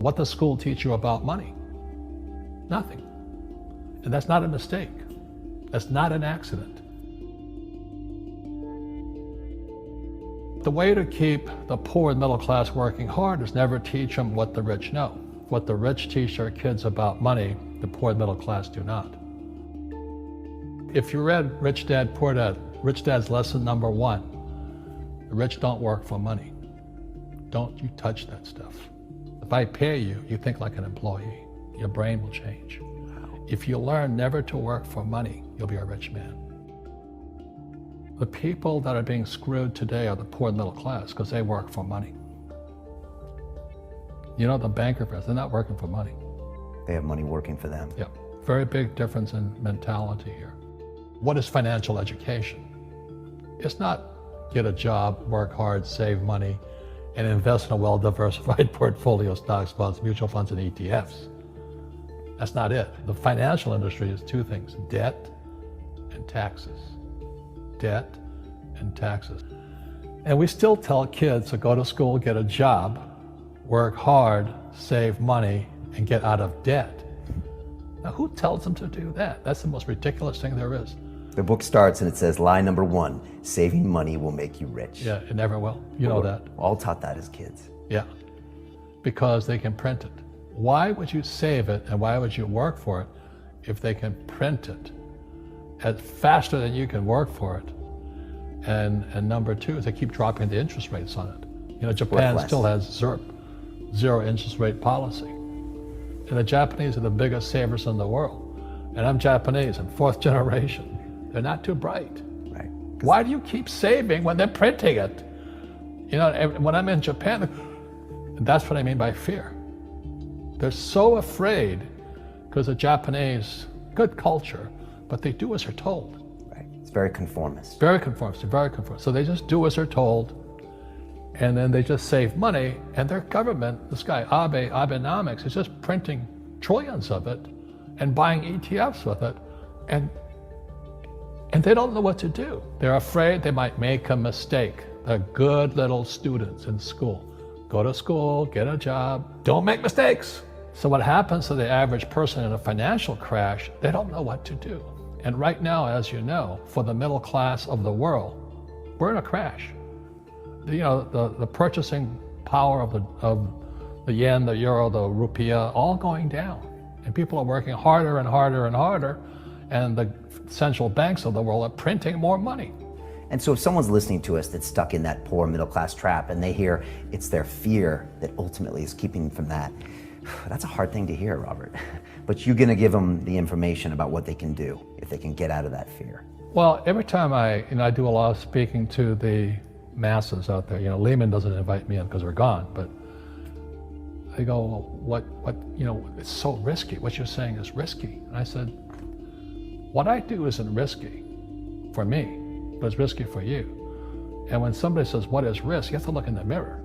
What does school teach you about money? Nothing. And that's not a mistake. That's not an accident. The way to keep the poor and middle class working hard is never teach them what the rich know. What the rich teach their kids about money, the poor and middle class do not. If you read Rich Dad, Poor Dad, Rich Dad's lesson number 1, the rich don't work for money. Don't you touch that stuff. If I pay you, you think like an employee. Your brain will change. If you learn never to work for money, you'll be a rich man. The people that are being screwed today are the poor and middle class because they work for money. You know, the banker friends, they're not working for money. They have money working for them. Yeah, very big difference in mentality here. What is financial education? It's not get a job, work hard, save money, and invest in a well-diversified portfolio of stocks, bonds, mutual funds, and ETFs. That's not it. The financial industry is 2 things, debt and taxes. Debt and taxes. And we still tell kids to go to school, get a job, work hard, save money, and get out of debt. Now, who tells them to do that? That's the most ridiculous thing there is. The book starts and it says, lie number 1, saving money will make you rich. Yeah, it never will. You know that. All taught that as kids. Yeah, because they can print it. Why would you save it and why would you work for it if they can print it faster than you can work for it? And number 2 is they keep dropping the interest rates on it. You know, Japan still has zero interest rate policy. And the Japanese are the biggest savers in the world. And I'm Japanese, I'm 4th generation. They're not too bright. Right. Why do you keep saving when they're printing it? You know, when I'm in Japan, that's what I mean by fear. They're so afraid because the Japanese, good culture, but they do as they're told. Right. It's very conformist. Very conformist, very conformist. So they just do as they're told, and then they just save money, and their government, this guy Abenomics, is just printing trillions of it and buying ETFs with it, and they don't know what to do. They're afraid they might make a mistake. They're good little students in school. Go to school, get a job, don't make mistakes. So what happens to the average person in a financial crash, they don't know what to do. And right now, as you know, for the middle class of the world, we're in a crash. You know, the purchasing power of the yen, the euro, the rupiah, all going down. And people are working harder and harder and harder, and the central banks of the world are printing more money. And so if someone's listening to us that's stuck in that poor middle class trap and they hear it's their fear that ultimately is keeping them from that, that's a hard thing to hear, Robert. But you're gonna give them the information about what they can do if they can get out of that fear. Well, every time I do a lot of speaking to the masses out there, you know, Lehman doesn't invite me in because we're gone, but they go, well, what, you know, it's so risky. What you're saying is risky. And I said, what I do isn't risky for me, but it's risky for you. And when somebody says, what is risk? You have to look in the mirror.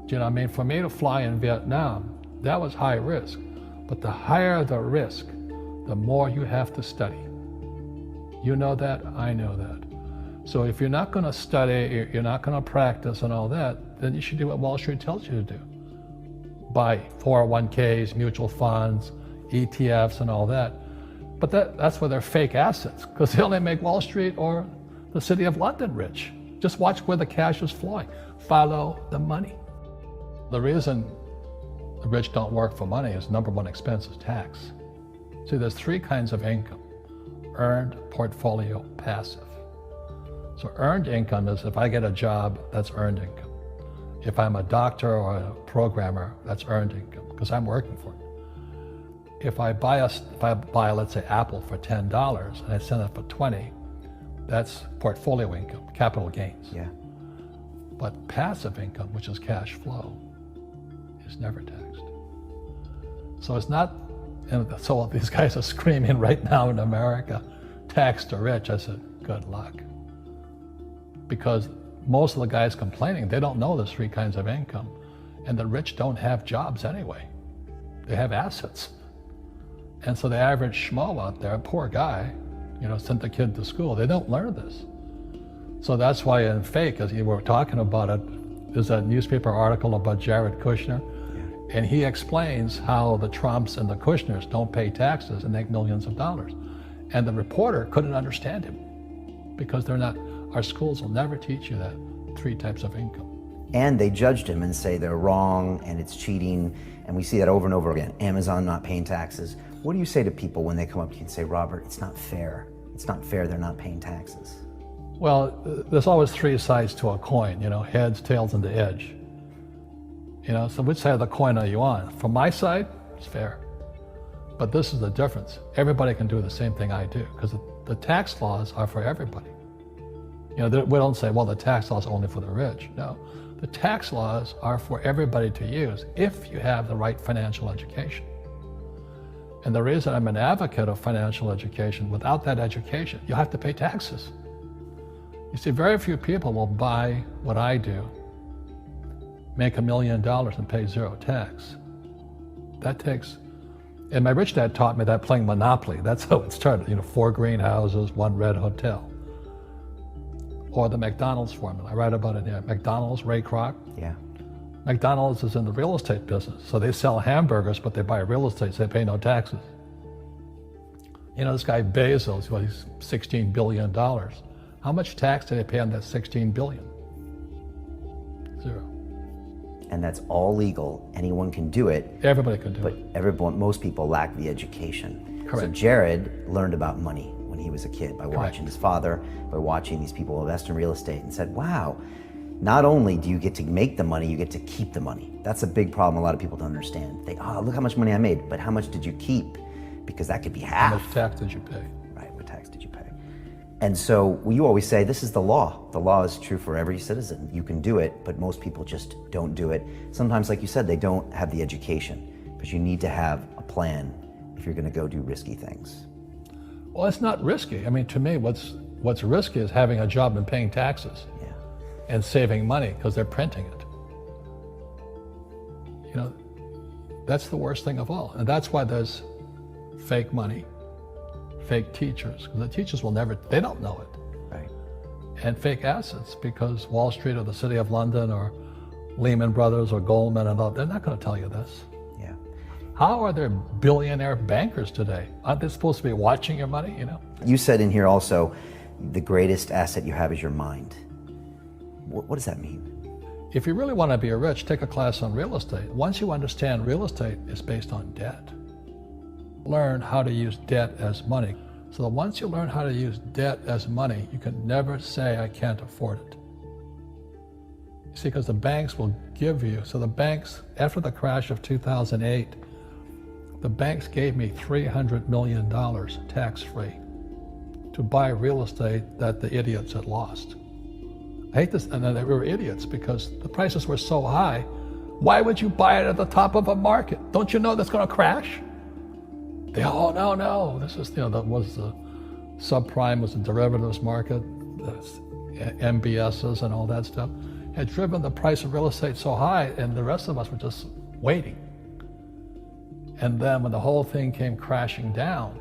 Do you know what I mean? For me to fly in Vietnam, that was high risk. But the higher the risk, the more you have to study. You know that, I know that. So if you're not gonna study, you're not gonna practice and all that, then you should do what Wall Street tells you to do. Buy 401ks, mutual funds, ETFs and all that. But that's where they're fake assets, because they only make Wall Street or the City of London rich. Just watch where the cash is flowing. Follow the money. The reason the rich don't work for money is number 1 expense is tax. See, there's 3 kinds of income: earned, portfolio, passive. So earned income is if I get a job, that's earned income. If I'm a doctor or a programmer, that's earned income, because I'm working for it. If I buy, let's say, Apple for $10 and I sell it for $20, that's portfolio income, capital gains. Yeah. But passive income, which is cash flow, is never taxed. So it's not, and so these guys are screaming right now in America, tax the rich. I said, good luck. Because most of the guys complaining, they don't know there's 3 kinds of income. And the rich don't have jobs anyway. They have assets. And so the average schmo out there, poor guy, you know, sent the kid to school, they don't learn this. So that's why in fake, as you were talking about it, there's a newspaper article about Jared Kushner. And he explains how the Trumps and the Kushners don't pay taxes and make millions of dollars. And the reporter couldn't understand him because they're not, our schools will never teach you that 3 types of income. And they judged him and say they're wrong and it's cheating. And we see that over and over again. Amazon not paying taxes. What do you say to people when they come up to you and say, Robert, it's not fair. It's not fair they're not paying taxes. Well, there's always 3 sides to a coin, you know, heads, tails, and the edge. You know, so which side of the coin are you on? From my side, it's fair. But this is the difference. Everybody can do the same thing I do because the tax laws are for everybody. You know, we don't say, well, the tax laws are only for the rich. No, the tax laws are for everybody to use if you have the right financial education. And the reason I'm an advocate of financial education, without that education, you have to pay taxes. You see, very few people will buy what I do, make $1 million and pay 0 tax. That takes, and my rich dad taught me that playing Monopoly. That's how it started, you know, 4 greenhouses, 1 red hotel. Or the McDonald's formula, I write about it here. McDonald's, Ray Kroc. Yeah. McDonald's is in the real estate business. So they sell hamburgers, but they buy real estate, so they pay no taxes. You know, this guy Bezos, well, he's $16 billion. How much tax did they pay on that $16 billion? 0. And that's all legal. Anyone can do it. Everybody can do but it. Most people lack the education. Correct. So Jared learned about money when he was a kid by watching his father, by watching these people invest in real estate, and said, wow, not only do you get to make the money, you get to keep the money. That's a big problem a lot of people don't understand. They, look how much money I made, but how much did you keep? Because that could be half. How much tax did you pay? Right, what tax did you pay? And so you always say, this is the law. The law is true for every citizen. You can do it, but most people just don't do it. Sometimes, like you said, they don't have the education, because you need to have a plan if you're gonna go do risky things. Well, it's not risky. I mean, to me, what's risky is having a job and paying taxes. Yeah. And saving money because they're printing it. You know, that's the worst thing of all. And that's why there's fake money, fake teachers, because the teachers will never, they don't know it. Right. And fake assets, because Wall Street or the City of London or Lehman Brothers or Goldman and all, they're not going to tell you this. Yeah. How are there billionaire bankers today? Aren't they supposed to be watching your money, you know? You said in here also, the greatest asset you have is your mind. What does that mean? If you really want to be rich, take a class on real estate. Once you understand real estate is based on debt, learn how to use debt as money. So that once you learn how to use debt as money, you can never say, I can't afford it. You see, because the banks will give you, so the banks, after the crash of 2008, the banks gave me $300 million tax-free to buy real estate that the idiots had lost. I hate this, and they were idiots because the prices were so high. Why would you buy it at the top of a market? Don't you know that's going to crash? They, oh, no, this is, you know, that was the subprime, was the derivatives market, the MBSs and all that stuff, had driven the price of real estate so high, and the rest of us were just waiting. And then when the whole thing came crashing down,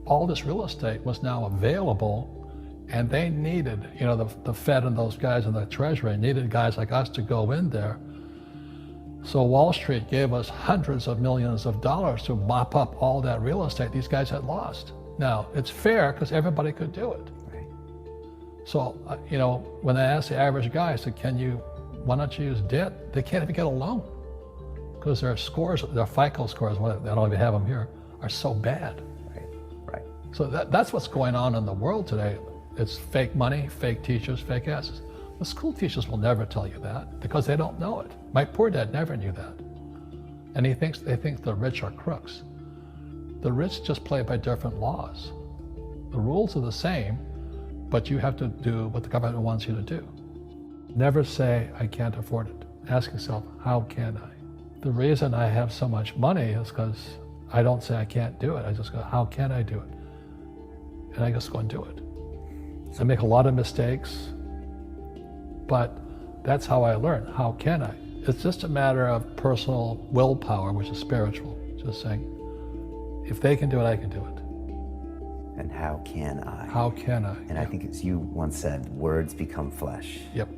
all this real estate was now available. And they needed, you know, the Fed and those guys in the Treasury needed guys like us to go in there. So Wall Street gave us hundreds of millions of dollars to mop up all that real estate these guys had lost. Now, it's fair because everybody could do it. Right. So, you know, when I asked the average guy, I said, why don't you use debt? They can't even get a loan because their scores, their FICO scores, I don't even have them here, are so bad. Right. So that's what's going on in the world today. It's fake money, fake teachers, fake assets. The school teachers will never tell you that because they don't know it. My poor dad never knew that. And they think the rich are crooks. The rich just play by different laws. The rules are the same, but you have to do what the government wants you to do. Never say, I can't afford it. Ask yourself, how can I? The reason I have so much money is because I don't say I can't do it. I just go, how can I do it? And I just go and do it. I make a lot of mistakes, but that's how I learn. How can I? It's just a matter of personal willpower, which is spiritual. Just saying, if they can do it, I can do it. And how can I? How can I? And I think as you once said, words become flesh. Yep.